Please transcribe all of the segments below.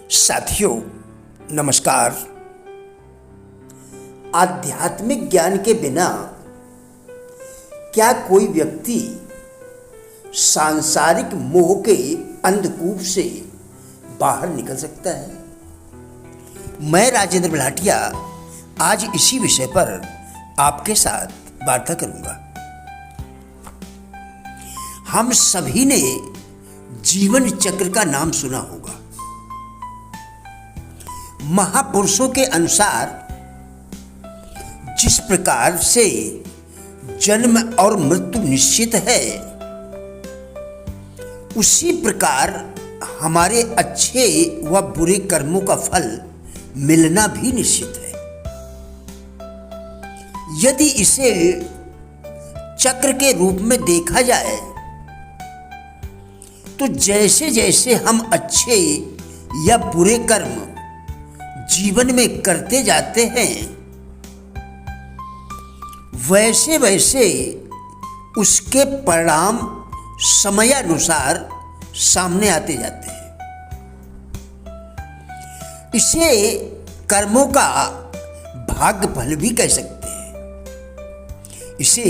साथियों नमस्कार। आध्यात्मिक ज्ञान के बिना क्या कोई व्यक्ति सांसारिक मोह के अंधकूप से बाहर निकल सकता है? मैं राजेंद्र बलाटिया आज इसी विषय पर आपके साथ वार्ता करूंगा। हम सभी ने जीवन चक्र का नाम सुना होगा। महापुरुषों के अनुसार जिस प्रकार से जन्म और मृत्यु निश्चित है, उसी प्रकार हमारे अच्छे व बुरे कर्मों का फल मिलना भी निश्चित है। यदि इसे चक्र के रूप में देखा जाए तो जैसे जैसे हम अच्छे या बुरे कर्म जीवन में करते जाते हैं, वैसे वैसे उसके परिणाम समयानुसार सामने आते जाते हैं। इसे कर्मों का भाग्य फल भी कह सकते हैं। इसे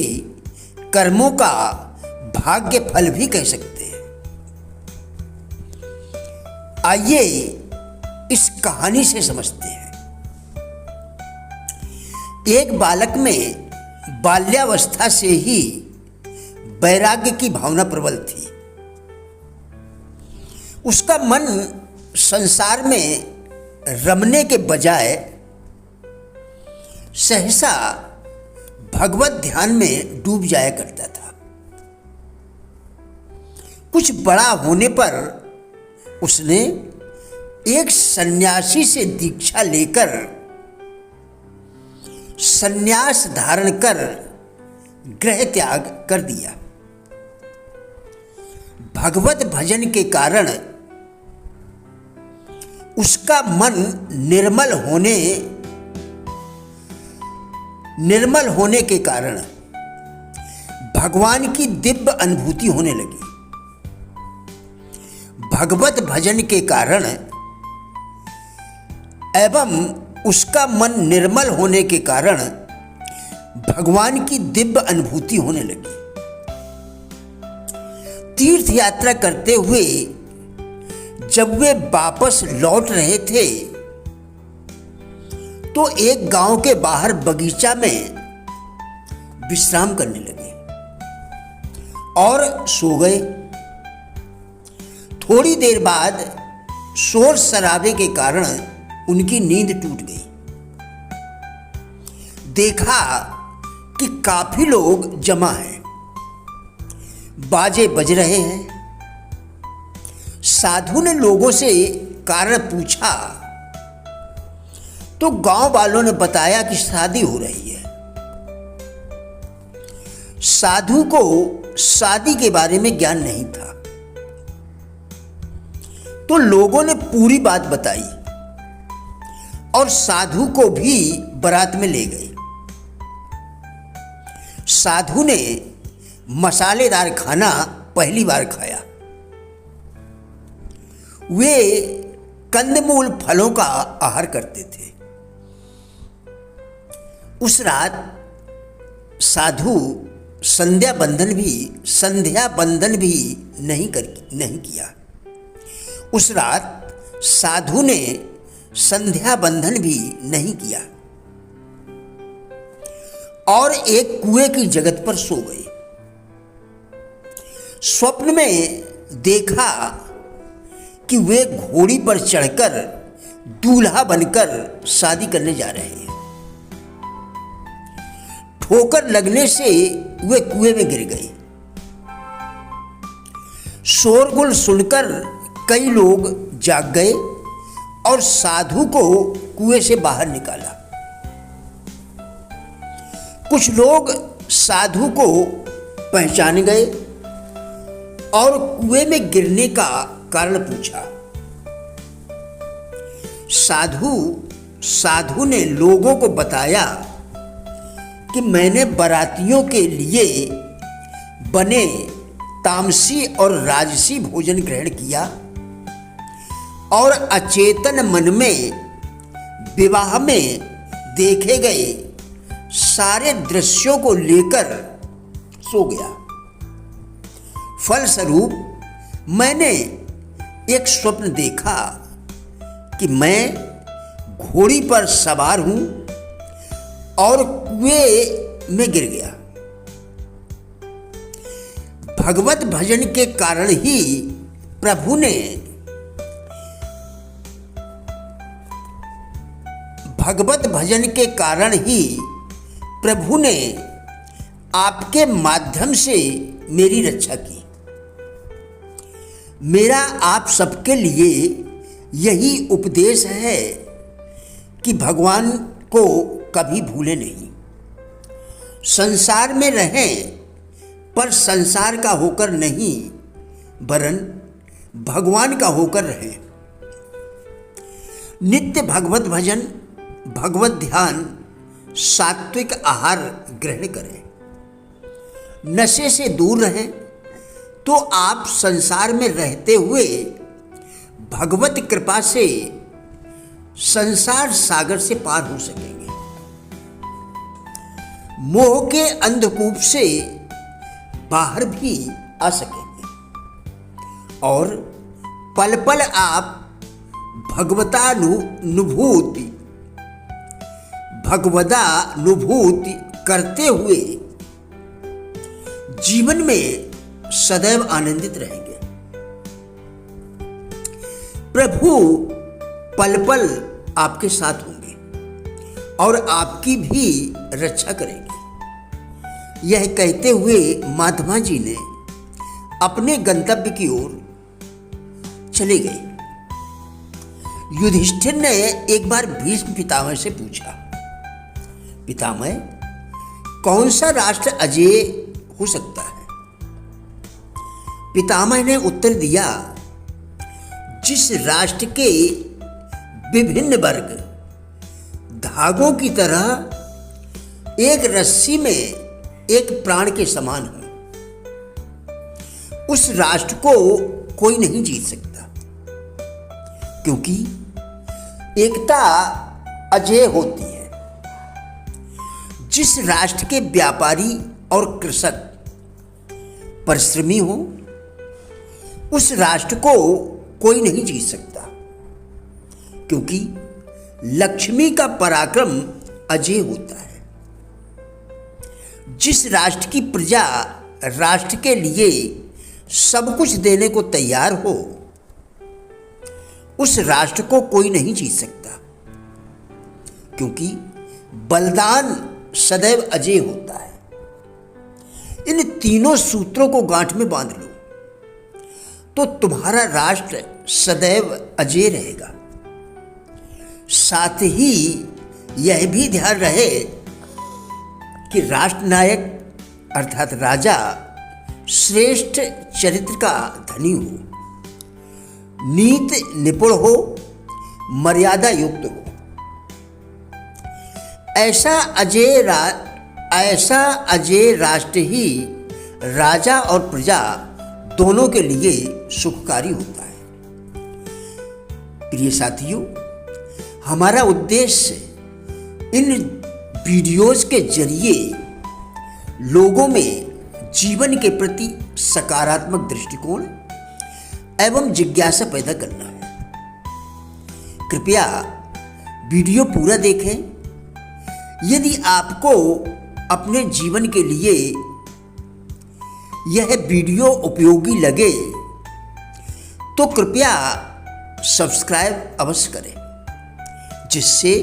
कर्मों का भाग्य फल भी कह सकते हैं। आइए इस कहानी से समझते हैं। एक बालक में बाल्यावस्था से ही वैराग्य की भावना प्रबल थी। उसका मन संसार में रमने के बजाय सहसा भगवत ध्यान में डूब जाया करता था। कुछ बड़ा होने पर उसने एक सन्यासी से दीक्षा लेकर सन्यास धारण कर गृह त्याग कर दिया। भगवत भजन के कारण उसका मन निर्मल होने के कारण भगवान की दिव्य अनुभूति होने लगी। भगवत भजन के कारण एवं उसका मन निर्मल होने के कारण भगवान की दिव्य अनुभूति होने लगी। तीर्थ यात्रा करते हुए जब वे वापस लौट रहे थे तो एक गांव के बाहर बगीचा में विश्राम करने लगे और सो गए। थोड़ी देर बाद शोर शराबे के कारण उनकी नींद टूट गई। देखा कि काफी लोग जमा हैं, बाजे बज रहे हैं। साधु ने लोगों से कारण पूछा तो गांव वालों ने बताया कि शादी हो रही है। साधु को शादी के बारे में ज्ञान नहीं था, तो लोगों ने पूरी बात बताई और साधु को भी बारात में ले गए। साधु ने मसालेदार खाना पहली बार खाया। वे कंदमूल फलों का आहार करते थे। उस रात साधु संध्या बंदन भी नहीं किया। उस रात साधु ने संध्या बंधन भी नहीं किया और एक कुएं की जगत पर सो गए। स्वप्न में देखा कि वे घोड़ी पर चढ़कर दूल्हा बनकर शादी करने जा रहे हैं। ठोकर लगने से वे कुएं में गिर गए। शोरगुल सुनकर कई लोग जाग गए और साधु को कुएं से बाहर निकाला। कुछ लोग साधु को पहचान गए और कुएं में गिरने का कारण पूछा। साधु ने लोगों को बताया कि मैंने बारातियों के लिए बने तामसी और राजसी भोजन ग्रहण किया और अचेतन मन में विवाह में देखे गए सारे दृश्यों को लेकर सो गया। फलस्वरूप मैंने एक स्वप्न देखा कि मैं घोड़ी पर सवार हूं और कुएं में गिर गया। भगवत भजन के कारण ही प्रभु ने आपके माध्यम से मेरी रक्षा की। मेरा आप सबके लिए यही उपदेश है कि भगवान को कभी भूले नहीं। संसार में रहें पर संसार का होकर नहीं, वरन भगवान का होकर रहें। नित्य भगवत भजन, भगवत ध्यान, सात्विक आहार ग्रहण करें, नशे से दूर रहें, तो आप संसार में रहते हुए भगवत कृपा से संसार सागर से पार हो सकेंगे। मोह के अंधकूप से बाहर भी आ सकेंगे और पल पल आप भगवदानुभूति करते हुए जीवन में सदैव आनंदित रहेंगे। प्रभु पल पल आपके साथ होंगे और आपकी भी रक्षा करेंगे। यह कहते हुए महात्मा जी ने अपने गंतव्य की ओर चले गए। युधिष्ठिर ने एक बार भीष्म पितामह से पूछा, पितामह, कौन सा राष्ट्र अजेय हो सकता है? पितामह ने उत्तर दिया, जिस राष्ट्र के विभिन्न वर्ग धागों की तरह एक रस्सी में एक प्राण के समान हो, उस राष्ट्र को कोई नहीं जीत सकता, क्योंकि एकता अजेय होती है। जिस राष्ट्र के व्यापारी और कृषक परिश्रमी हो, उस राष्ट्र को कोई नहीं जीत सकता, क्योंकि लक्ष्मी का पराक्रम अजेय होता है। जिस राष्ट्र की प्रजा राष्ट्र के लिए सब कुछ देने को तैयार हो, उस राष्ट्र को कोई नहीं जीत सकता, क्योंकि बलिदान सदैव अजेय होता है। इन तीनों सूत्रों को गांठ में बांध लो तो तुम्हारा राष्ट्र सदैव अजेय रहेगा। साथ ही यह भी ध्यान रहे कि राष्ट्रनायक अर्थात राजा श्रेष्ठ चरित्र का धनी हो, नीति निपुण हो, मर्यादा युक्त हो। ऐसा अजेय राष्ट्र ही राजा और प्रजा दोनों के लिए सुखकारी होता है। प्रिय साथियों, हमारा उद्देश्य इन वीडियोस के जरिए लोगों में जीवन के प्रति सकारात्मक दृष्टिकोण एवं जिज्ञासा पैदा करना है। कृपया वीडियो पूरा देखें। यदि आपको अपने जीवन के लिए यह वीडियो उपयोगी लगे तो कृपया सब्सक्राइब अवश्य करें, जिससे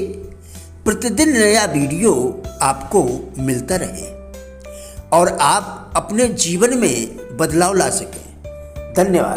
प्रतिदिन नया वीडियो आपको मिलता रहे और आप अपने जीवन में बदलाव ला सकें। धन्यवाद।